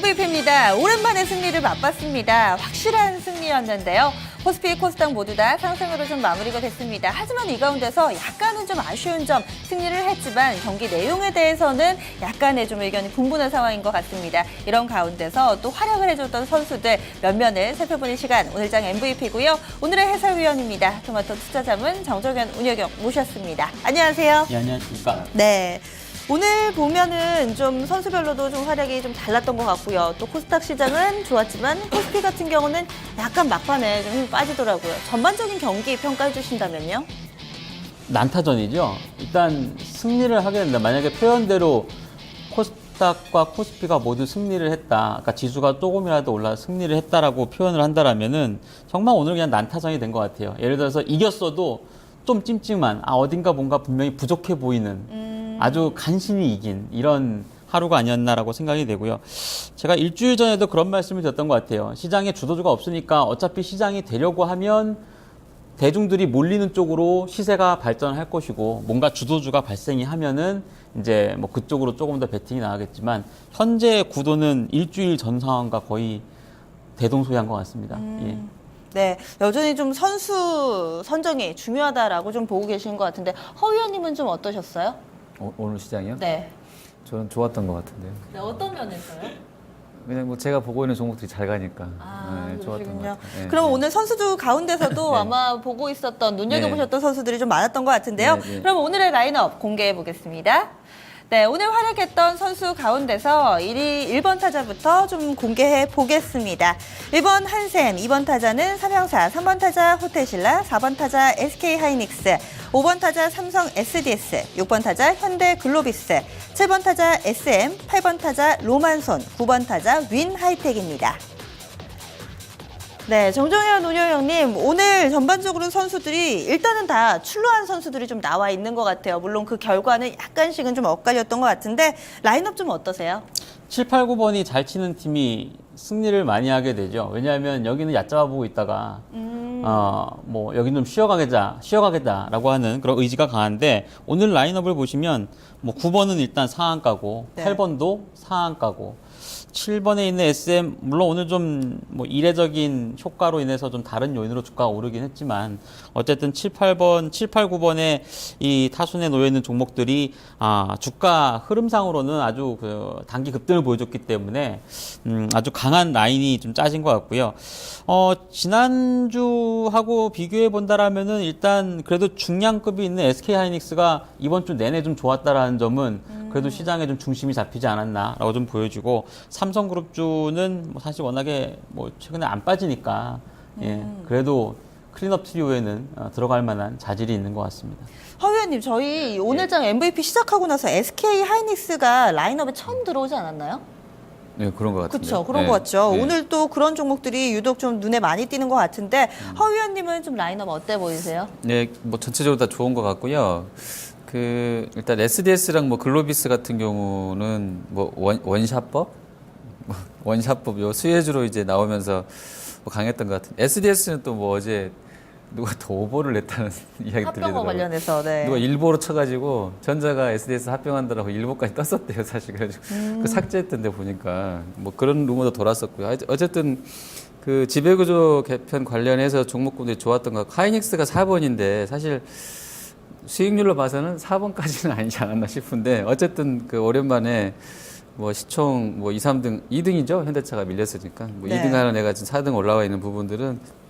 MVP입니다. 오랜만에 승리를 맛봤습니다. 확실한 승리였는데요. 코스피, 코스닥 모두 다 상승으로 좀 마무리가 됐습니다. 하지만 이 가운데서 약간은 좀 아쉬운 점 승리를 했지만 경기 내용에 대해서는 약간의 좀 의견이 분분한 상황인 것 같습니다. 이런 가운데서 또 활약을 해줬던 선수들 몇 면을 살펴보는 시간 오늘장 MVP고요. 오늘의 해설위원입니다. 토마토 투자자문 정정현 운영경 모셨습니다. 안녕하세요. 네, 안녕하십니까. 네. 오늘 보면은 좀 선수별로도 좀 활약이 좀 달랐던 것 같고요. 또 코스닥 시장은 좋았지만 코스피 같은 경우는 약간 막판에 좀 힘이 빠지더라고요. 전반적인 경기 평가해 주신다면요? 난타전이죠. 일단 승리를 하게 된다. 만약에 표현대로 코스닥과 코스피가 모두 승리를 했다. 그러니까 지수가 조금이라도 올라 승리를 했다라고 표현을 한다라면은 정말 오늘 그냥 난타전이 된 것 같아요. 예를 들어서 이겼어도 좀 찜찜한, 어딘가 뭔가 분명히 부족해 보이는 아주 간신히 이긴 이런 하루가 아니었나라고 생각이 되고요. 제가 일주일 전에도 그런 말씀을 드렸던 것 같아요. 시장에 주도주가 없으니까 어차피 시장이 되려고 하면 대중들이 몰리는 쪽으로 시세가 발전할 것이고 뭔가 주도주가 발생이 하면은 이제 뭐 그쪽으로 조금 더 베팅이 나가겠지만 현재 구도는 일주일 전 상황과 거의 대동소이한 것 같습니다. 예. 네, 여전히 좀 선수 선정이 중요하다라고 좀 보고 계시는 것 같은데 허 의원님은 좀 어떠셨어요? 오늘 시장이요? 네. 저는 좋았던 것 같은데요. 네, 어떤 면에서요? 그냥 뭐 제가 보고 있는 종목들이 잘 가니까 좋았던 것 그러시군요. 같아요. 네, 그럼 네. 오늘 선수들 가운데서도 네. 아마 보고 있었던, 눈여겨보셨던 네. 선수들이 좀 많았던 것 같은데요. 네, 네. 그럼 오늘의 라인업 공개해 보겠습니다. 네, 오늘 활약했던 선수 가운데서 1번 타자부터 좀 공개해 보겠습니다. 1번 한샘, 2번 타자는 삼형사, 3번 타자 호텔신라, 4번 타자 SK하이닉스, 5번 타자 삼성 SDS, 6번 타자 현대글로비스, 7번 타자 SM, 8번 타자 로만손, 9번 타자 윈하이텍입니다. 네, 정정현 운영형님, 오늘 전반적으로 선수들이 일단은 다 출루한 선수들이 좀 나와 있는 것 같아요. 물론 그 결과는 약간씩은 좀 엇갈렸던 것 같은데 라인업 좀 어떠세요? 7, 8, 9번이 잘 치는 팀이 승리를 많이 하게 되죠. 왜냐하면 여기는 얕잡아 보고 있다가 뭐 여기는 좀 쉬어가겠다라고 하는 그런 의지가 강한데 오늘 라인업을 보시면 뭐 9번은 일단 상한가고 네. 8번도 상한가고 7번에 있는 SM 물론 오늘 좀 뭐 이례적인 효과로 인해서 좀 다른 요인으로 주가가 오르긴 했지만 어쨌든 7, 8, 9번에 이 타순에 놓여 있는 종목들이 주가 흐름상으로는 아주 그 단기 급등을 보여줬기 때문에 아주 강한 라인이 좀 짜진 것 같고요. 지난주하고 비교해 본다라면은 일단 그래도 중량급이 있는 SK하이닉스가 이번 주 내내 좀 좋았다라는 점은 그래도 시장에 좀 중심이 잡히지 않았나라고 좀 보여지고 삼성그룹주는 뭐 사실 워낙에 뭐 최근에 안 빠지니까 예, 그래도 클린업 트리오에는 들어갈 만한 자질이 있는 것 같습니다. 허 의원님, 저희 오늘장 MVP 시작하고 나서 SK하이닉스가 라인업에 처음 들어오지 않았나요? 네, 그런 것 같은데. 그렇죠. 그런 것 같죠. 오늘 또 그런 종목들이 유독 좀 눈에 많이 띄는 것 같은데 허 의원님은 좀 라인업 어때 보이세요? 네, 뭐 전체적으로 다 좋은 것 같고요. 일단 SDS랑 뭐 글로비스 같은 경우는 뭐 원샷법? 원샷법 요 수혜주로 이제 나오면서 뭐 강했던 것 같은데 SDS는 또 뭐 어제 누가 더 오버를 냈다는 이야기 합병과 들리더라고요. 관련해서. 네. 누가 일보로 쳐가지고 전자가 SDS 합병한다라고 일보까지 떴었대요, 사실. 그래가지고 그 삭제했던데 보니까 뭐 그런 루머도 돌았었고요. 어쨌든 그 지배구조 개편 관련해서 종목군들이 좋았던 것 같고 하이닉스가 4번인데 사실 수익률로 봐서는 4번까지는 아니지 않았나 싶은데 어쨌든 그 오랜만에 뭐 시총 뭐 2, 3등, 2등이죠. 현대차가 밀렸으니까. 뭐 네. 2등 하는 애가 지금 4등 올라와 있는 부분들은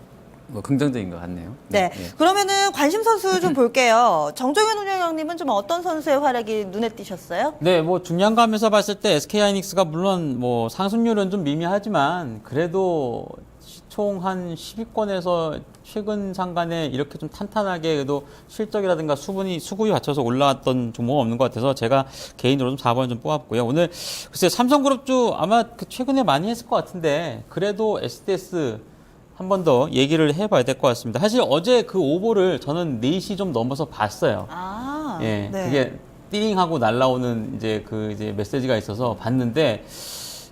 뭐 긍정적인 것 같네요. 네. 그러면은 관심 선수 좀 볼게요. 정정현 운영형님은 좀 어떤 선수의 활약이 눈에 띄셨어요? 네, 뭐 중량감에서 봤을 때 SK하이닉스가 물론 뭐 상승률은 좀 미미하지만 그래도 시총 한 10위권에서 최근 상간에 이렇게 좀 탄탄하게 그래도 실적이라든가 수급이 받쳐서 올라왔던 종목은 없는 것 같아서 제가 개인적으로 좀 4번을 좀 뽑았고요. 오늘 글쎄 삼성그룹주 아마 최근에 많이 했을 것 같은데 그래도 SDS 한 번 더 얘기를 해봐야 될 것 같습니다. 사실 어제 그 오보를 저는 4시 좀 넘어서 봤어요. 예, 네. 그게 띠링하고 날라오는 이제 메시지가 있어서 봤는데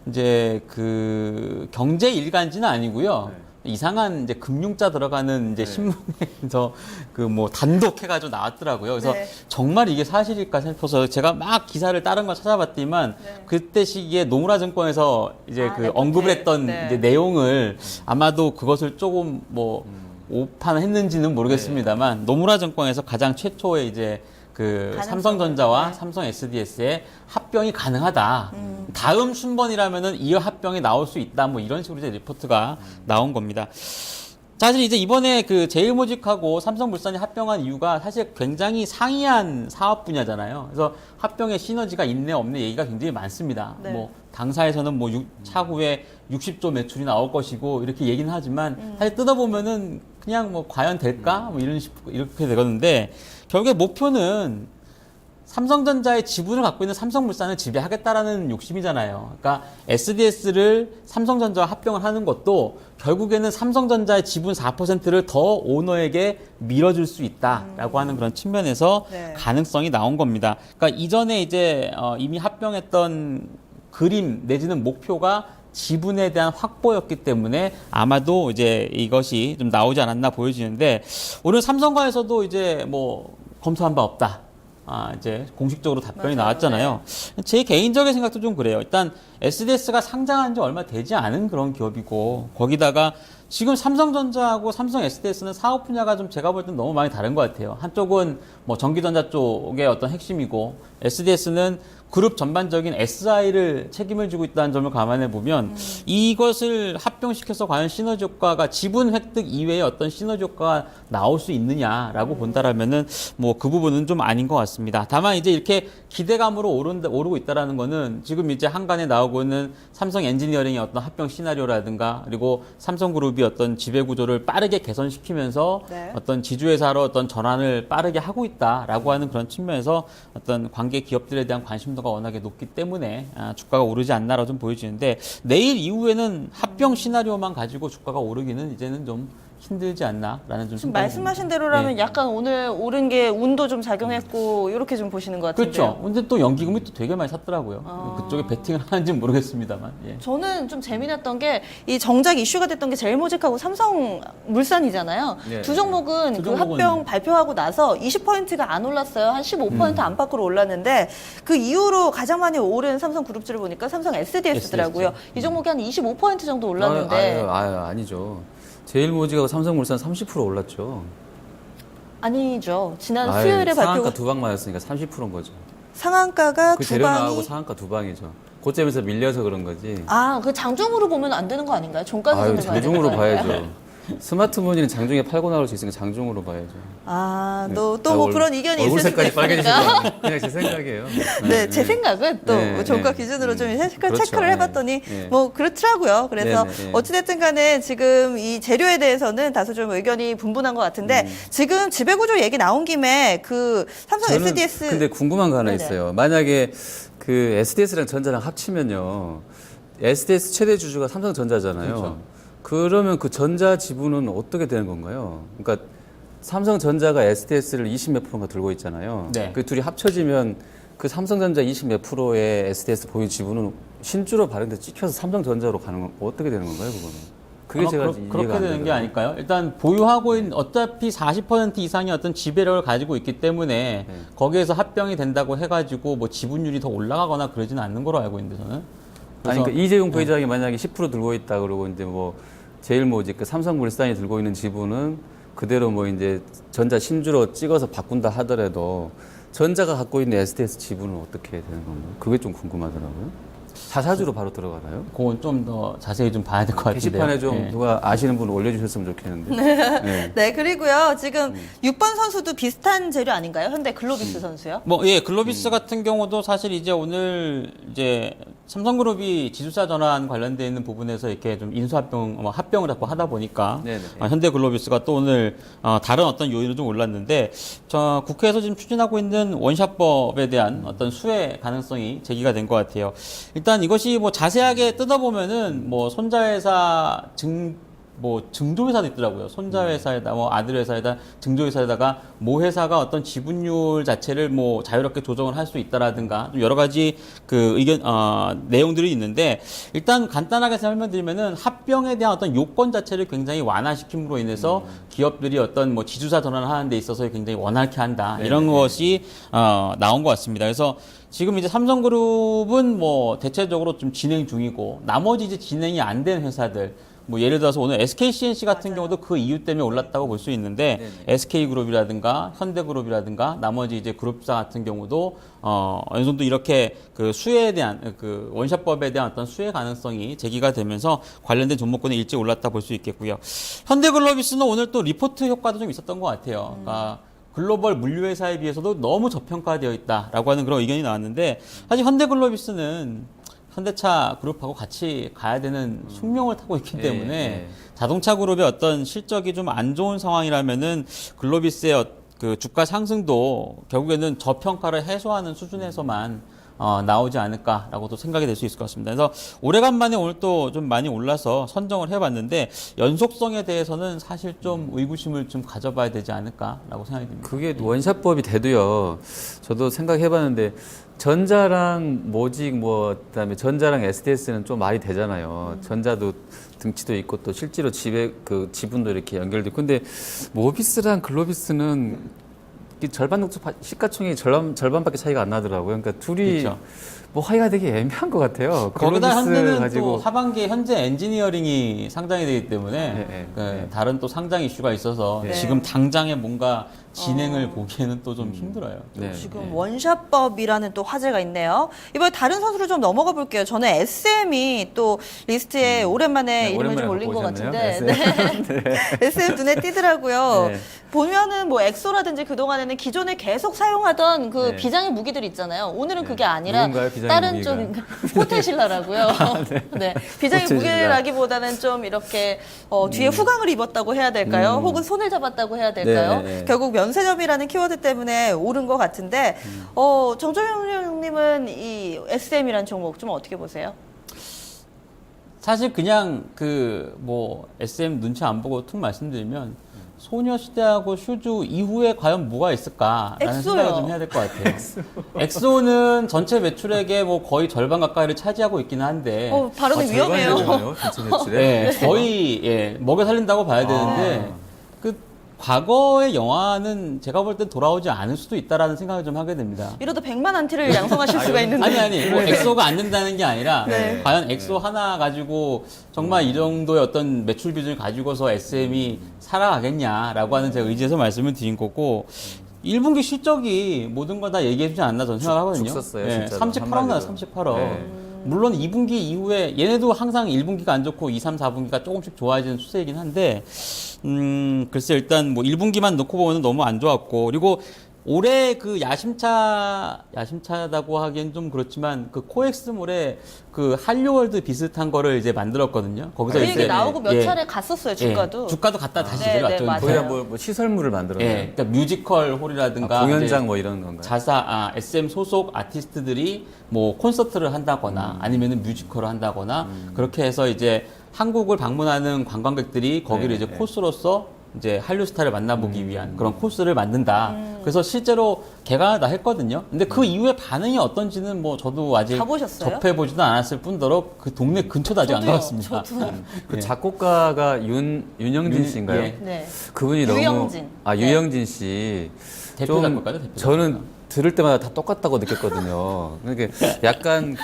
이제 그 경제 일간지는 아니고요. 이상한 이제 금융자 들어가는 이제 신문에서 그 뭐 단독 해가지고 나왔더라고요. 그래서 네. 정말 이게 사실일까 싶어서 제가 막 기사를 다른 걸 찾아봤지만 그때 시기에 노무라증권에서 이제 그 언급을 했던 이제 내용을 아마도 그것을 조금 뭐 오판했는지는 모르겠습니다만 노무라증권에서 가장 최초의 이제 그 삼성전자와 삼성 SDS의 합병이 가능하다. 다음 춘번이라면은 이 합병이 나올 수 있다. 뭐 이런 식으로 이제 리포트가 나온 겁니다. 사실 이제 이번에 그 제일모직하고 삼성물산이 합병한 이유가 사실 굉장히 상이한 사업 분야잖아요. 그래서 합병의 시너지가 있네 없네 얘기가 굉장히 많습니다. 네. 뭐 당사에서는 뭐 차후에 60조 매출이 나올 것이고 이렇게 얘기는 하지만 사실 뜯어보면은 그냥 뭐 과연 될까? 뭐 이렇게 되겠는데 결국에 목표는 삼성전자의 지분을 갖고 있는 삼성물산을 지배하겠다라는 욕심이잖아요. 그러니까 SDS를 삼성전자와 합병을 하는 것도 결국에는 삼성전자의 지분 4%를 더 오너에게 밀어줄 수 있다라고 하는 그런 측면에서 가능성이 나온 겁니다. 그러니까 이전에 이제 이미 합병했던 그림 내지는 목표가 지분에 대한 확보였기 때문에 아마도 이제 이것이 좀 나오지 않았나 보여지는데 오늘 삼성과에서도 이제 뭐 검토한 바 없다. 이제 공식적으로 답변이 나왔잖아요. 제 개인적인 생각도 좀 그래요. 일단 SDS가 상장한 지 얼마 되지 않은 그런 기업이고 거기다가 지금 삼성전자하고 삼성 SDS는 사업 분야가 좀 제가 볼 땐 너무 많이 다른 것 같아요. 한쪽은 뭐 전기전자 쪽의 어떤 핵심이고 SDS는 그룹 전반적인 SI를 책임을 지고 있다는 점을 감안해 보면 이것을 합병시켜서 과연 시너지 효과가 지분 획득 이외에 어떤 시너지 효과가 나올 수 있느냐라고 본다라면은 뭐 그 부분은 좀 아닌 것 같습니다. 다만 이제 이렇게 기대감으로 오르고 있다라는 거는 지금 이제 한간에 나오고 있는 삼성 엔지니어링의 어떤 합병 시나리오라든가 그리고 삼성그룹이 어떤 지배 구조를 빠르게 개선시키면서 어떤 지주회사로 어떤 전환을 빠르게 하고 있다라고 하는 그런 측면에서 어떤 관계 기업들에 대한 관심도가 워낙에 높기 때문에 주가가 오르지 않나라고 좀 보여지는데 내일 이후에는 합병 시나리오만 가지고 주가가 오르기는 이제는 좀 힘들지 않나라는 좀 지금 말씀하신 대로라면 약간 오늘 오른 게 운도 좀 작용했고 이렇게 좀 보시는 것 같은데요. 그렇죠. 근데 또 연기금이 또 되게 많이 샀더라고요. 그쪽에 베팅을 하는지는 모르겠습니다만. 예. 저는 좀 재미났던 게 이 정작 이슈가 됐던 게 제일모직하고 삼성물산이잖아요. 두 종목은 그 합병 발표하고 나서 20%가 안 올랐어요. 한 15% 안팎으로 올랐는데 그 이후로 가장 많이 오른 삼성그룹주를 보니까 삼성 SDS더라고요. 이 종목이 한 25% 정도 올랐는데 아니죠. 제일모직하고 삼성물산 30% 올랐죠. 아니죠. 지난 수요일에 상한가 발표가 두 방 맞았으니까 30%인 거죠. 상한가가 그 두 재료 나오고 방이 상한가 두 방이죠. 고점에서 밀려서 그런 거지. 그 장중으로 보면 안 되는 거 아닌가요? 종가에서 보면 장중으로 봐야죠. 스마트폰이는 장중에 팔고 나올 수 있으니까 장중으로 봐야죠. 또 뭐 그런 이견이 있을 얼굴 수도 색깔이 있으니까. 빨개지시고 그냥 제 생각이에요. 네, 제 생각은 또 네, 종가 네. 기준으로 좀 그렇죠. 체크를 해봤더니 네. 뭐 그렇더라고요. 그래서 네, 네, 네. 어찌됐든 간에 지금 이 재료에 대해서는 다소 좀 의견이 분분한 것 같은데 지금 지배구조 얘기 나온 김에 그 삼성 저는 SDS 근데 궁금한 거 하나 네네. 있어요. 만약에 그 SDS랑 전자랑 합치면요. SDS 최대 주주가 삼성전자잖아요. 그렇죠. 그러면 그 전자 지분은 어떻게 되는 건가요? 그러니까 삼성전자가 SDS를 20 몇 프로가 들고 있잖아요. 네. 그 둘이 합쳐지면 그 삼성전자 20 몇 프로의 SDS 보유 지분은 신주로 발행돼서 찍혀서 삼성전자로 가는 건 어떻게 되는 건가요, 그거는? 그게 제가 이해가 그렇게 안 되는 게 되더라고요. 아닐까요? 일단 보유하고 있는 어차피 40% 이상의 어떤 지배력을 가지고 있기 때문에 거기에서 합병이 된다고 해가지고 뭐 지분율이 더 올라가거나 그러지는 않는 걸로 알고 있는데 저는. 아니, 그러니까 이재용 부회장이 만약에 10% 들고 있다 그러고 이제 뭐 제일모직 그 삼성물산이 들고 있는 지분은 그대로 뭐 이제 전자 신주로 찍어서 바꾼다 하더라도 전자가 갖고 있는 SDS 지분은 어떻게 되는 건가요? 그게 좀 궁금하더라고요. 자사주로 바로 들어가나요? 그건 좀 더 자세히 좀 봐야 될 것 같은데요. 게시판에 좀 예. 누가 아시는 분 올려주셨으면 좋겠는데. 네. 네, 그리고요. 지금 6번 선수도 비슷한 재료 아닌가요? 현대 글로비스 선수요? 글로비스 같은 경우도 사실 이제 오늘 이제 삼성그룹이 지주사 전환 관련되어 있는 부분에서 이렇게 좀 인수합병, 합병을 자꾸 하다 보니까 네네. 현대글로비스가 또 오늘 다른 어떤 요인으로 좀 올랐는데 국회에서 지금 추진하고 있는 원샷법에 대한 어떤 수혜 가능성이 제기가 된 것 같아요. 일단 이것이 뭐 자세하게 뜯어보면은 뭐 손자회사 뭐 증조회사도 있더라고요. 손자 회사에다 뭐 아들 회사에다 증조회사에다가 모 회사가 어떤 지분율 자체를 뭐 자유롭게 조정을 할 수 있다라든가 좀 여러 가지 그 의견 내용들이 있는데 일단 간단하게 설명드리면은 합병에 대한 어떤 요건 자체를 굉장히 완화시킴으로 인해서 기업들이 어떤 뭐 지주사 전환을 하는 데 있어서 굉장히 원활케 한다 이런 것이 나온 것 같습니다. 그래서 지금 이제 삼성그룹은 뭐 대체적으로 좀 진행 중이고 나머지 이제 진행이 안 된 회사들 뭐 예를 들어서 오늘 SKCNC 같은 경우도 그 이유 때문에 올랐다고 볼 수 있는데 SK그룹이라든가 현대그룹이라든가 나머지 이제 그룹사 같은 경우도 어느 정도 이렇게 그 수혜에 대한 그 원샷법에 대한 어떤 수혜 가능성이 제기가 되면서 관련된 종목군에 일찍 올랐다 볼 수 있겠고요. 현대글로비스는 오늘 또 리포트 효과도 좀 있었던 것 같아요. 그러니까 글로벌 물류회사에 비해서도 너무 저평가되어 있다라고 하는 그런 의견이 나왔는데 사실 현대글로비스는 현대차 그룹하고 같이 가야 되는 숙명을 타고 있기 때문에 자동차 그룹의 어떤 실적이 좀 안 좋은 상황이라면은 글로비스의 그 주가 상승도 결국에는 저평가를 해소하는 수준에서만 나오지 않을까라고도 생각이 될 수 있을 것 같습니다. 그래서 오래간만에 오늘 또 좀 많이 올라서 선정을 해봤는데 연속성에 대해서는 사실 좀 의구심을 좀 가져봐야 되지 않을까라고 생각이 듭니다. 그게 원샷법이 돼도요. 저도 생각해봤는데 전자랑 모직 뭐 그다음에 전자랑 SDS는 좀 말이 되잖아요. 전자도 등치도 있고 또 실제로 지분도 이렇게 연결되고 근데 모비스랑 글로비스는 절반 정도 시가총액이 절반밖에 차이가 안 나더라고요. 그러니까 둘이 그렇죠. 뭐 하기가 되게 애매한 것 같아요. 거기다 글로비스 현대는 가지고 또 하반기에 현재 엔지니어링이 상장이 되기 때문에 다른 또 상장 이슈가 있어서 지금 당장에 뭔가 진행을 보기에는 또 좀 힘들어요. 네. 지금 원샷법이라는 또 화제가 있네요. 이번에 다른 선수로 좀 넘어가 볼게요. 저는 SM이 또 리스트에 오랜만에 이름을 좀 오랜만에 올린 것 보셨네요. 같은데 SM 눈에 띄더라고요. 네. 보면은 뭐 엑소라든지 그동안에는 기존에 계속 사용하던 그 네. 비장의 무기들 있잖아요. 오늘은 그게 아니라 누군가요, 비장의 다른 무기가? 좀 호텔신라라고요. 네. 비장의 호텔신라. 무기라기보다는 좀 이렇게 뒤에 후광을 입었다고 해야 될까요? 혹은 손을 잡았다고 해야 될까요? 네. 결국 면세점이라는 키워드 때문에 오른 것 같은데 정조영님은 이 SM이라는 종목 좀 어떻게 보세요? 사실 그냥 그 뭐 SM 눈치 안 보고 툭 말씀드리면 소녀시대하고 슈즈 이후에 과연 뭐가 있을까라는 엑소요. 생각을 좀 해야 될 것 같아요. 엑소는 전체 매출액의 뭐 거의 절반 가까이를 차지하고 있기는 한데 발음이 위험해요. 전체 매출에. 거의 먹여 살린다고 봐야 되는데 그 과거의 영화는 제가 볼 땐 돌아오지 않을 수도 있다라는 생각을 좀 하게 됩니다. 이러다 100만 안티를 양성하실 수가 있는데. 아니 뭐 엑소가 안 된다는 게 아니라 네. 과연 엑소 하나 가지고 정말 이 정도의 어떤 매출 비중을 가지고서 SM이 살아가겠냐라고 하는 제 의지에서 말씀을 드린 거고 1분기 실적이 모든 걸 다 얘기해 주지 않나 저는 생각하거든요. 죽 썼어요, 진짜로. 38억 나요, 38억. 네. 물론 2분기 이후에 얘네도 항상 1분기가 안 좋고 2, 3, 4분기가 조금씩 좋아지는 추세이긴 한데 글쎄 일단 뭐 1분기만 놓고 보면 너무 안 좋았고 그리고 올해 그 야심차다고 하기엔 좀 그렇지만 그 코엑스몰에 그 한류월드 비슷한 거를 이제 만들었거든요. 거기서 그 이제 얘기 나오고 몇 예, 차례 갔었어요, 주가도. 주가도 갖다 다시 네, 내려왔죠. 네, 맞아요. 거기다 뭐 시설물을 만들었나요? 예, 그러니까 뮤지컬 홀이라든가 공연장 이제 뭐 이런 건가요? SM 소속 아티스트들이 뭐 콘서트를 한다거나 아니면은 뮤지컬을 한다거나 그렇게 해서 이제 한국을 방문하는 관광객들이 거기를 이제 코스로서 이제 한류 스타를 만나보기 위한 그런 코스를 만든다. 그래서 실제로 개관을 다 했거든요. 근데 그 이후에 반응이 어떤지는 뭐 저도 아직 가보셨어요? 접해보지도 않았을 뿐더러 그 동네 근처도 아직 안 저도요, 가봤습니다. 저도. 그 작곡가가 윤영진 씨인가요? 예. 네. 그분이 유영진. 너무 네. 유영진 씨 대표 작곡가죠, 대표 저는 들을 때마다 다 똑같다고 느꼈거든요. 그러니까 약간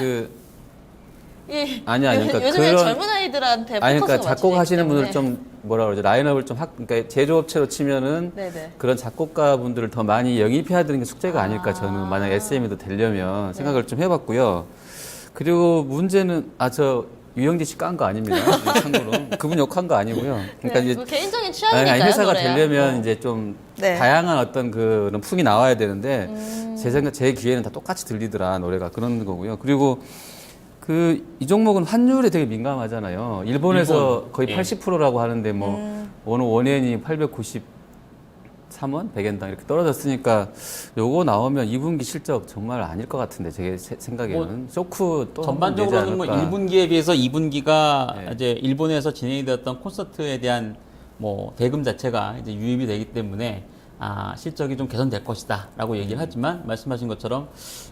아니 그러니까 요즘에 젊은 아이들한테 아니 포커스가 그러니까 작곡하시는 맞춰져 분들 있기 좀 뭐라 그러죠 라인업을 좀 그러니까 제조업체로 치면은 네네. 그런 작곡가 분들을 더 많이 영입해야 되는 게 숙제가 아닐까 저는 만약 SM에도 되려면 생각을 좀 해봤고요. 그리고 문제는 저 유영진 씨 깐 거 아닙니다. 참고로 그분 욕한 거 아니고요. 그러니까 네, 이제 그 개인적인 취향이니까요. 아니, 회사가 노래야. 되려면 이제 좀 네. 다양한 어떤 그런 풍이 나와야 되는데 제 생각 제 귀에는 다 똑같이 들리더라 노래가 그런 거고요. 그리고 이 종목은 환율에 되게 민감하잖아요. 일본에서 일본, 거의 예. 80%라고 하는데 뭐 어느 원엔이 890 3원, 100엔당 이렇게 떨어졌으니까 요거 나오면 2분기 실적 정말 아닐 것 같은데 제 생각에는 쇼크 또 전반적으로는 뭐 1분기에 비해서 2분기가 네. 이제 일본에서 진행이 되었던 콘서트에 대한 뭐 대금 자체가 이제 유입이 되기 때문에 실적이 좀 개선될 것이다라고 얘기를 하지만 말씀하신 것처럼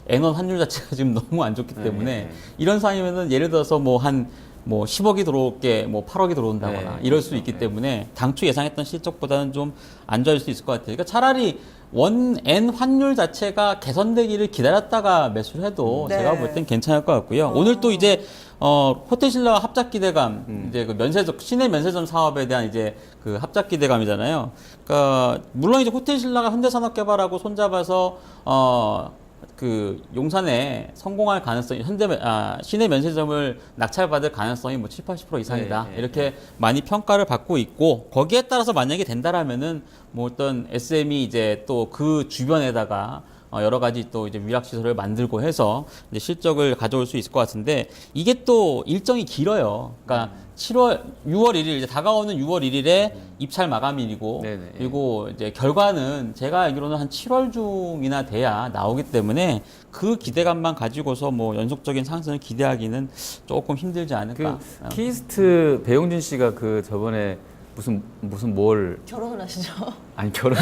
엔원 환율 자체가 지금 너무 안 좋기 때문에 이런 상황이면은 예를 들어서 뭐 10억이 들어올 게 뭐 8억이 들어온다거나 이럴 수 있기 때문에 당초 예상했던 실적보다는 좀 안 좋아질 수 있을 것 같아요. 그러니까 차라리 원엔 환율 자체가 개선되기를 기다렸다가 매수를 해도 네. 제가 볼 땐 괜찮을 것 같고요. 오늘 또 이제 호텔신라와 합작 기대감 이제 그 면세점 시내 면세점 사업에 대한 이제 그 합작 기대감이잖아요. 그러니까 물론 이제 호텔신라가 현대산업개발하고 손잡아서 그 용산에 성공할 가능성이 시내 면세점을 낙찰받을 가능성이 뭐 7, 80% 이상이다. 이렇게 많이 평가를 받고 있고 거기에 따라서 만약에 된다라면은 뭐 어떤 SM이 이제 또 그 주변에다가 여러 가지 또 이제 위락 시설을 만들고 해서 이제 실적을 가져올 수 있을 것 같은데 이게 또 일정이 길어요. 그러니까 6월 1일 이제 다가오는 6월 1일에 입찰 마감일이고 네네. 그리고 이제 결과는 제가 알기로는 한 7월 중이나 돼야 나오기 때문에 그 기대감만 가지고서 뭐 연속적인 상승을 기대하기는 조금 힘들지 않을까. 그 키스트 배용준 씨가 그 저번에 무슨 뭘 결혼을 하시죠? 아니 그런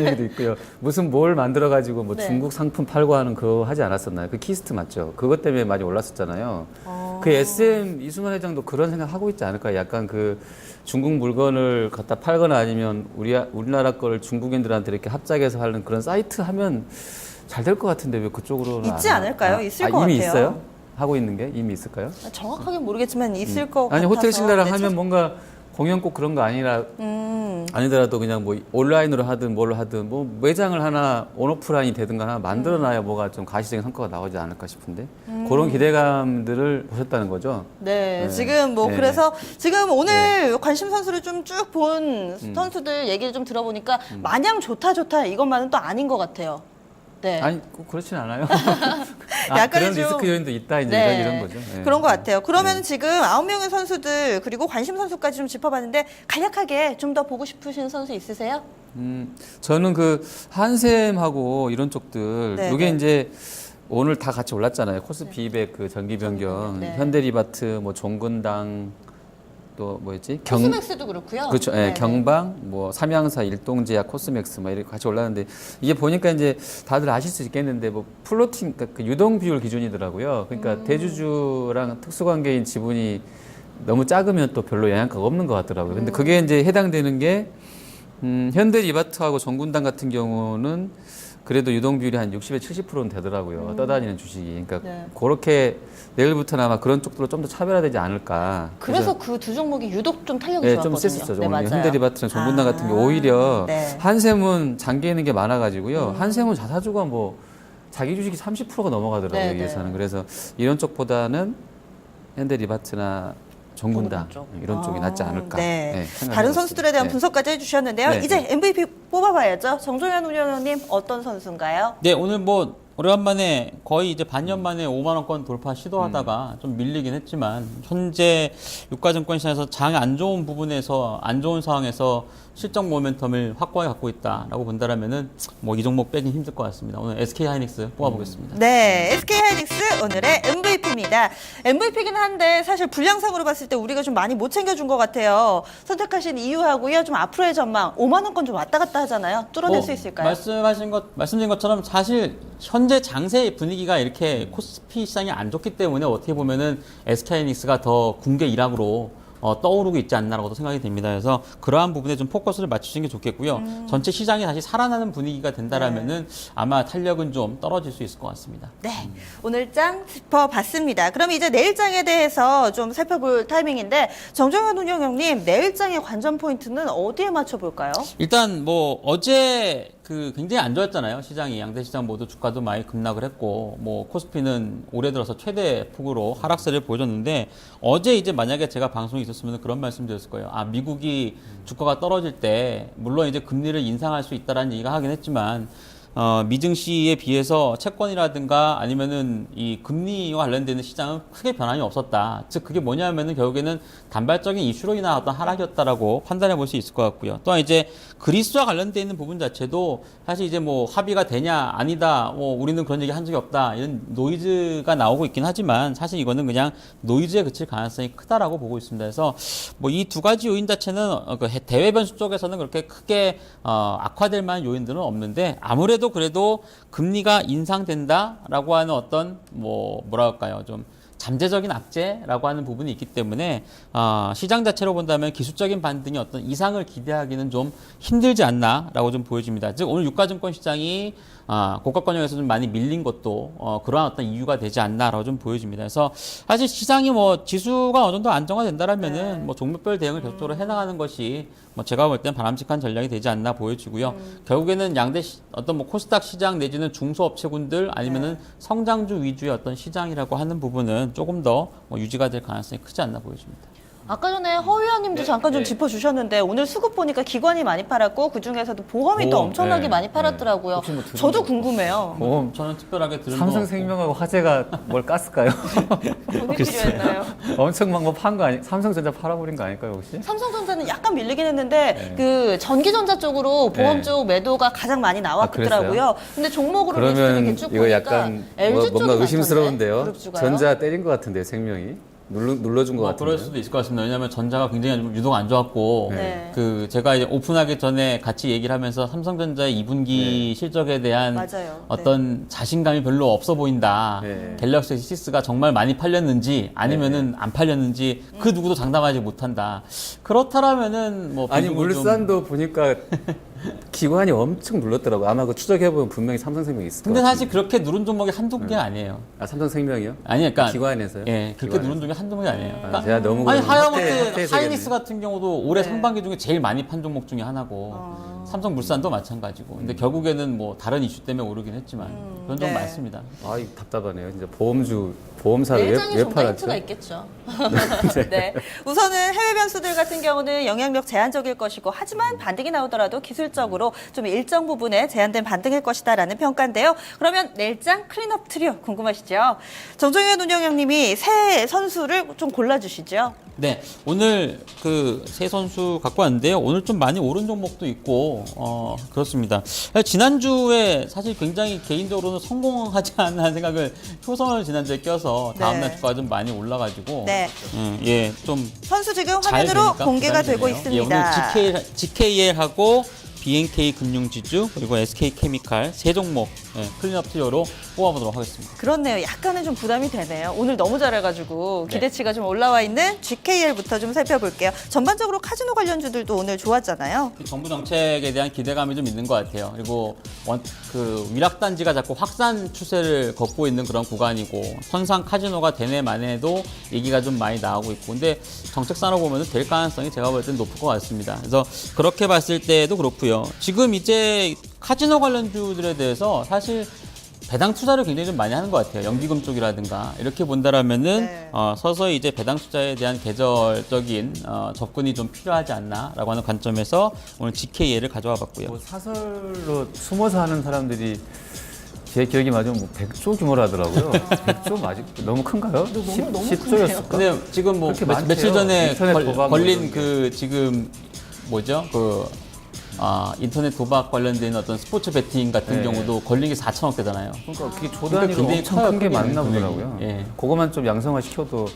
얘기도 있고요. 무슨 뭘 만들어 가지고 뭐 네. 중국 상품 팔고 하는 그거 하지 않았었나요? 그 키스트 맞죠? 그것 때문에 많이 올랐었잖아요. 그 SM 이승만 회장도 그런 생각 하고 있지 않을까요? 약간 그 중국 물건을 갖다 팔거나 아니면 우리나라 거를 중국인들한테 이렇게 합작해서 하는 그런 사이트 하면 잘 될 것 같은데 왜 그쪽으로는 있지 않을까요? 있을 것 이미 같아요. 있어요? 하고 있는 게 이미 있을까요? 정확하게 모르겠지만 있을 것 같아서. 아니 호텔 신라랑 네, 하면 뭔가 공연 꼭 그런 거 아니더라도 그냥 뭐 온라인으로 하든 뭘 하든 뭐 매장을 하나 온오프라인이 되든가 하나 만들어놔야 뭐가 좀 가시적인 성과가 나오지 않을까 싶은데 그런 기대감들을 보셨다는 거죠. 네, 네. 지금 뭐 네. 그래서 지금 오늘 관심 선수를 좀 쭉 본 선수들 얘기를 좀 들어보니까 마냥 좋다 이것만은 또 아닌 것 같아요. 네. 아니 꼭 그렇진 않아요. 약간의 그런 좀- 리스크 요인도 있다 이제 네. 이런 거죠. 네. 그런 것 같아요. 그러면 지금 9명의 선수들 그리고 관심 선수까지 좀 짚어봤는데 간략하게 좀 더 보고 싶으신 선수 있으세요? 저는 그 한샘하고 이런 쪽들 네, 이게 네. 이제 오늘 다 같이 올랐잖아요. 코스피 200 그 전기 변경, 네. 현대리바트, 뭐 종근당 또 뭐였지? 코스맥스도 그렇고요. 그렇죠. 예, 네, 경방, 뭐 삼양사, 일동제약, 코스맥스 막 이렇게 같이 올랐는데 이게 보니까 이제 다들 아실 수 있겠는데 뭐 플로팅, 그러니까 그 유동 비율 기준이더라고요. 그러니까 대주주랑 특수관계인 지분이 너무 작으면 또 별로 영향가가 없는 것 같더라고요. 근데 그게 이제 해당되는 게 현대리바트하고 정군당 같은 경우는 그래도 유동 비율이 한 60에 70%는 되더라고요. 떠다니는 주식이. 그러니까 네. 그렇게 내일부터는 아마 그런 쪽들로 좀 더 차별화되지 않을까. 그래서 그 두 종목이 유독 좀 탄력이 네, 좋았거든요. 좀 셌었죠. 네, 맞아요. 현대리바트랑 정군당 같은 게 오히려 네. 한샘은 장기 있는 게 많아가지고요. 한샘은 자사주가 뭐 자기 주식이 30%가 넘어가더라고요. 네, 여기에서는. 네. 그래서 이런 쪽보다는 현대리바트나 정군당 쪽. 이런 쪽이 낫지 않을까. 네. 생각해 다른 봤습니다. 선수들에 대한 네. 분석까지 해주셨는데요. 네, 이제 네. MVP 뽑아봐야죠. 정종현 운영위원님 어떤 선수인가요? 네, 오늘 뭐 오래간만에 거의 이제 반년 만에 5만 원권 돌파 시도하다가 좀 밀리긴 했지만 현재 유가증권 시장에서 장 안 좋은 부분에서 안 좋은 상황에서 실적 모멘텀을 확고하게 갖고 있다라고 본다라면은 뭐 이 종목 빼긴 힘들 것 같습니다. 오늘 SK 하이닉스 뽑아보겠습니다. 네, SK 하이닉스 오늘의 MVP입니다. MVP긴 한데 사실 분량상으로 봤을 때 우리가 좀 많이 못 챙겨준 것 같아요. 선택하신 이유하고요, 좀 앞으로의 전망 5만 원권 좀 왔다 갔다 하잖아요. 뚫어낼 수 있을까요? 말씀드린 것처럼 사실 현재 장세 분위기가 이렇게 코스피 시장이 안 좋기 때문에 어떻게 보면은 SK 하이닉스가 더 궁계 일학으로 떠오르고 있지 않나라고도 생각이 됩니다. 그래서 그러한 부분에 좀 포커스를 맞추시는 게 좋겠고요. 전체 시장이 다시 살아나는 분위기가 된다라면은 아마 탄력은 좀 떨어질 수 있을 것 같습니다. 네, 오늘 장 짚어봤습니다. 그럼 이제 내일장에 대해서 좀 살펴볼 타이밍인데 정종현 운영위원님 내일장의 관전 포인트는 어디에 맞춰볼까요? 일단 뭐 어제 그 굉장히 안 좋았잖아요. 시장이 양대 시장 모두 주가도 많이 급락을 했고 뭐 코스피는 올해 들어서 최대 폭으로 하락세를 보여줬는데 어제 이제 만약에 제가 방송이 있었으면 그런 말씀드렸을 거예요. 미국이 주가가 떨어질 때 물론 이제 금리를 인상할 수 있다라는 얘기가 하긴 했지만 미증시에 비해서 채권이라든가 아니면은 이 금리와 관련되는 시장은 크게 변함이 없었다. 즉 그게 뭐냐면은 결국에는 단발적인 이슈로 인한 어떤 하락이었다라고 판단해 볼 수 있을 것 같고요. 또한 이제 그리스와 관련돼 있는 부분 자체도 사실 이제 뭐 합의가 되냐 아니다 뭐 우리는 그런 얘기 한 적이 없다 이런 노이즈가 나오고 있긴 하지만 사실 이거는 그냥 노이즈에 그칠 가능성이 크다라고 보고 있습니다. 그래서 뭐 이 두 가지 요인 자체는 그 대외 변수 쪽에서는 그렇게 크게 악화될 만한 요인들은 없는데 아무래도 그래도 금리가 인상된다라고 하는 어떤 뭐랄까요 좀 잠재적인 악재라고 하는 부분이 있기 때문에 시장 자체로 본다면 기술적인 반등이 어떤 이상을 기대하기는 좀 힘들지 않나라고 좀 보여집니다. 즉 오늘 유가증권 시장이 고가권역에서 좀 많이 밀린 것도 그러한 어떤 이유가 되지 않나라고 좀 보여집니다. 그래서 사실 시장이 뭐 지수가 어느 정도 안정화된다라면은 뭐 종목별 대응을 계속적으로 해나가는 것이 뭐 제가 볼 때는 바람직한 전략이 되지 않나 보여지고요. 결국에는 양대 어떤 뭐 코스닥 시장 내지는 중소업체군들 아니면은 성장주 위주의 어떤 시장이라고 하는 부분은 조금 더 뭐 유지가 될 가능성이 크지 않나 보여집니다. 아까 전에 허 위원님도 잠깐 좀 짚어주셨는데 오늘 수급 보니까 기관이 많이 팔았고 그중에서도 보험이 또 엄청나게 네, 많이 팔았더라고요. 혹시 뭐 들은 저도 거 궁금해요. 보험 저는 특별하게 들은 삼성생명하고 화재가 뭘 깠을까요? 돈이 필요했나요? 엄청 막 뭐 판 거 아니? 삼성전자 팔아버린 거 아닐까요 혹시? 삼성전자는 약간 밀리긴 했는데 네. 그 전기전자 쪽으로 보험 네. 쪽 매도가 가장 많이 나왔더라고요. 그랬어요? 근데 종목으로 리스트를 그러면 이렇게 쭉 이거 보니까 약간 LG 뭔가 쪽이 의심스러운데요. 많던데, 그룹주가요? 전자 때린 것 같은데요, 생명이 눌러준 것 뭐 같은데. 그럴 수도 있을 것 같습니다. 왜냐하면 전자가 굉장히 좀 유독 안 좋았고 네. 그 제가 이제 오픈하기 전에 같이 얘기를 하면서 삼성전자의 2분기 실적에 대한 맞아요. 어떤 자신감이 별로 없어 보인다. 네. 갤럭시 S6가 정말 많이 팔렸는지 아니면은 안 팔렸는지 그 누구도 장담하지 못한다. 그렇다라면은 뭐 아니 비중을 좀- 물산도 보니까 기관이 엄청 눌렀더라고. 아마 그 추적해보면 분명히 삼성생명이 있을 것 근데 같아요. 사실 그렇게 누른 종목이 한두 개가 아니에요. 아 삼성생명이요? 아니 그러니까 기관에서요? 예, 그렇게 기관에서. 누른 종목이 한두 개가 아니에요. 그러니까 제가 너무 아니 그럼 하야마트 핫해 하이닉스 같은 경우도 올해 네. 상반기 중에 제일 많이 판 종목 중에 하나고 삼성물산도 마찬가지고. 근데 결국에는 뭐 다른 이슈 때문에 오르긴 했지만 그런 점 네. 많습니다. 아 이거 답답하네요. 진짜 보험사를 내장이 왜 좀 더 팔았죠? 힌트가 있겠죠. 네. 우선은 해외 변수들 같은 경우는 영향력 제한적일 것이고 하지만 반등이 나오더라도 기술적으로 좀 일정 부분에 제한된 반등일 것이다라는 평가인데요. 그러면 내일장 클린업 트리오 궁금하시죠? 정종현 운영형님이 새 선수를 좀 골라주시죠. 네, 오늘 그 세 선수 갖고 왔는데요. 오늘 좀 많이 오른 종목도 있고, 그렇습니다. 지난주에 사실 굉장히 개인적으로는 성공하지 않나 생각을 효성을 지난주에 껴서 다음날 네. 주가가 좀 많이 올라가지고, 네. 예, 좀 선수 지금 잘 화면으로 되니까 공개가 부담이 되고 되네요. 예, 있습니다. 오늘 GKL하고 BNK 금융지주 그리고 SK케미칼 세 종목 클린업 트리오로 뽑아보도록 하겠습니다. 그렇네요. 약간은 좀 부담이 되네요. 오늘 너무 잘해가지고 기대치가 좀 올라와 있는 GKL부터 좀 살펴볼게요. 전반적으로 카지노 관련주들도 오늘 좋았잖아요. 정부 정책에 대한 기대감이 좀 있는 것 같아요. 그리고 그 위락단지가 자꾸 확산 추세를 걷고 있는 그런 구간이고 선상 카지노가 되네 만에도 얘기가 좀 많이 나오고 있고 근데 정책상으로 보면 될 가능성이 제가 볼 때는 높을 것 같습니다. 그래서 그렇게 봤을 때도 그렇고요. 지금 이제 카지노 관련주들에 대해서 사실 배당 투자를 굉장히 좀 많이 하는 것 같아요. 연기금 쪽이라든가 이렇게 본다라면은 네. 서서히 이제 배당 투자에 대한 계절적인 접근이 좀 필요하지 않나라고 하는 관점에서 오늘 GKL을 가져와 봤고요. 뭐 사설로 숨어서 하는 사람들이 제 기억이 맞으면 뭐 100조 규모라더라고요. 100조 맞을 너무 큰가요? 너무 10조였을까? 근데 지금 뭐 그렇게 많대요. 며칠 전에 인터넷 도박 걸린 이런 게. 그 지금 뭐죠? 인터넷 도박 관련된 어떤 스포츠 베팅 같은 네. 경우도 걸린 게 4천억대잖아요. 그러니까 그게 조 단위로 굉장히 엄청 커요, 큰 게 크기는. 많나 보더라고요. 예. 그거만 좀 양성화 시켜도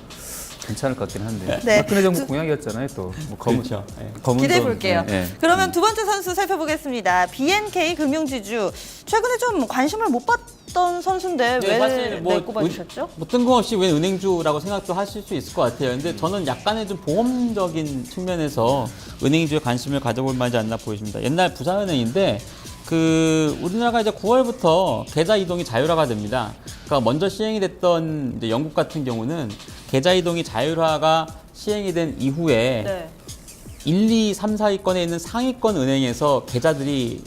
괜찮을 것 같긴 한데. 네. 박근혜 정부 공약이었잖아요, 또. 뭐 검은, 그렇죠. 예. 검은 기대해 돈. 볼게요. 예, 예. 그러면 두 번째 선수 살펴보겠습니다. BNK 금융지주. 최근에 좀 관심을 못 받던 선수인데 네, 왜 사실 뭐 꼽아주셨죠? 뭐 뜬금없이 왜 은행주라고 생각도 하실 수 있을 것 같아요. 근데 저는 약간의 좀 보험적인 측면에서 은행주에 관심을 가져볼 만하지 않나 보여집니다. 옛날 부산은행인데 우리나라가 이제 9월부터 계좌 이동이 자율화가 됩니다. 그러니까 먼저 시행이 됐던 이제 영국 같은 경우는 계좌 이동이 자율화가 시행이 된 이후에 네. 1, 2, 3, 4위권에 있는 상위권 은행에서 계좌들이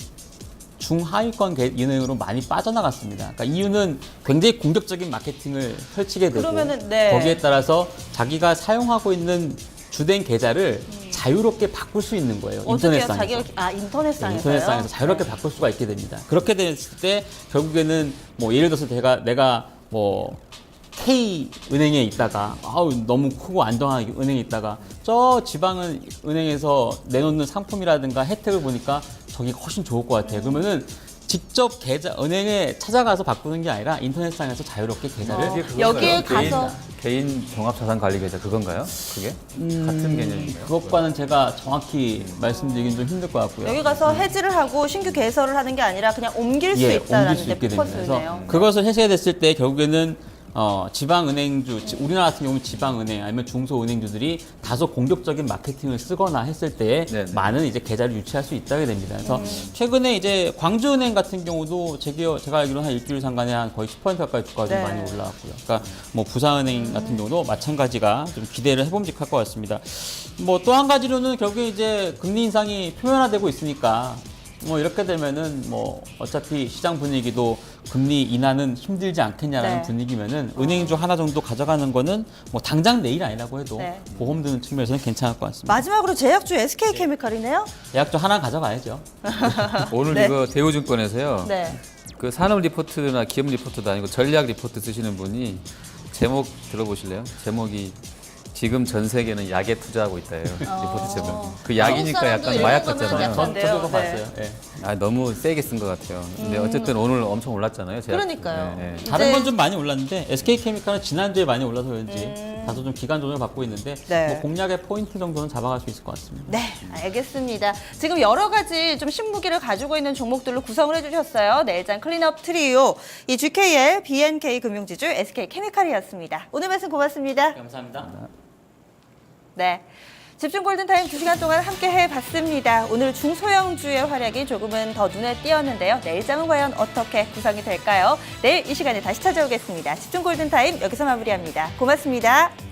중하위권 은행으로 많이 빠져나갔습니다. 그러니까 이유는 굉장히 공격적인 마케팅을 펼치게 되고 그러면은, 네. 거기에 따라서 자기가 사용하고 있는 주된 계좌를 자유롭게 바꿀 수 있는 거예요. 어떻게요? 인터넷상에서. 인터넷상에서요? 인터넷상에서 자유롭게 바꿀 수가 있게 됩니다. 그렇게 됐을 때 결국에는 뭐 예를 들어서 내가 뭐 K은행에 있다가 너무 크고 안정한 은행에 있다가 저 지방은 은행에서 내놓는 상품이라든가 혜택을 보니까 저기 훨씬 좋을 것 같아요. 그러면은 직접 은행에 찾아가서 바꾸는 게 아니라 인터넷상에서 자유롭게 계좌를 여기에 가서 개인 종합자산관리계좌 그건가요? 그게 같은 개념인가요? 그것과는 제가 정확히 말씀드리긴 좀 힘들 것 같고요. 여기 가서 해지를 하고 신규 개설을 하는 게 아니라 그냥 옮길 수 옮길 있다라는 수 게 있게 됩니다. 포커스네요. 그래서 그것을 해제가 됐을 때 결국에는 지방은행주, 우리나라 같은 경우는 지방은행 아니면 중소은행주들이 다소 공격적인 마케팅을 쓰거나 했을 때 네네. 많은 이제 계좌를 유치할 수 있다게 됩니다. 그래서 최근에 이제 광주은행 같은 경우도 제가 알기로는 한 일주일 상간에 한 거의 10% 가까이 주가가 좀 네. 많이 올라왔고요. 그러니까 뭐 부산은행 같은 경우도 마찬가지가 좀 기대를 해봄직할 것 같습니다. 뭐 또 한 가지로는 결국에 이제 금리 인상이 표면화되고 있으니까 뭐 이렇게 되면은 뭐 어차피 시장 분위기도 금리 인하는 힘들지 않겠냐라는 네. 분위기면은 은행주 하나 정도 가져가는 거는 뭐 당장 내일 아니라고 해도 네. 보험 드는 측면에서는 괜찮을 것 같습니다. 마지막으로 제약주 SK케미칼이네요. 예약주 하나 가져가야죠. 오늘 네. 이거 대우증권에서요. 네. 그 산업 리포트나 기업 리포트도 아니고 전략 리포트 쓰시는 분이 제목 들어보실래요? 제목이 지금 전 세계는 약에 투자하고 있다예요. 리포트 제목이. 그 약이니까 사람도 약간 이런 마약 거면 같잖아요. 약간 저도 네. 봤어요. 예. 너무 세게 쓴 것 같아요. 근데 어쨌든 오늘 엄청 올랐잖아요. 제약주. 그러니까요. 네, 네. 다른 이제- 건 좀 많이 올랐는데 SK케미칼은 지난주에 많이 올라서 그런지 다소 좀 기간 조정을 받고 있는데 네. 뭐 공략의 포인트 정도는 잡아갈 수 있을 것 같습니다. 네, 알겠습니다. 지금 여러 가지 좀 신무기를 가지고 있는 종목들로 구성을 해주셨어요. 내일장 클린업 트리오, 이 GKL, BNK 금융지주, SK케미칼이었습니다. 오늘 말씀 고맙습니다. 감사합니다. 네. 집중 골든타임 2시간 동안 함께 해봤습니다. 오늘 중소형주의 활약이 조금은 더 눈에 띄었는데요. 내일장은 과연 어떻게 구성이 될까요? 내일 이 시간에 다시 찾아오겠습니다. 집중 골든타임 여기서 마무리합니다. 고맙습니다.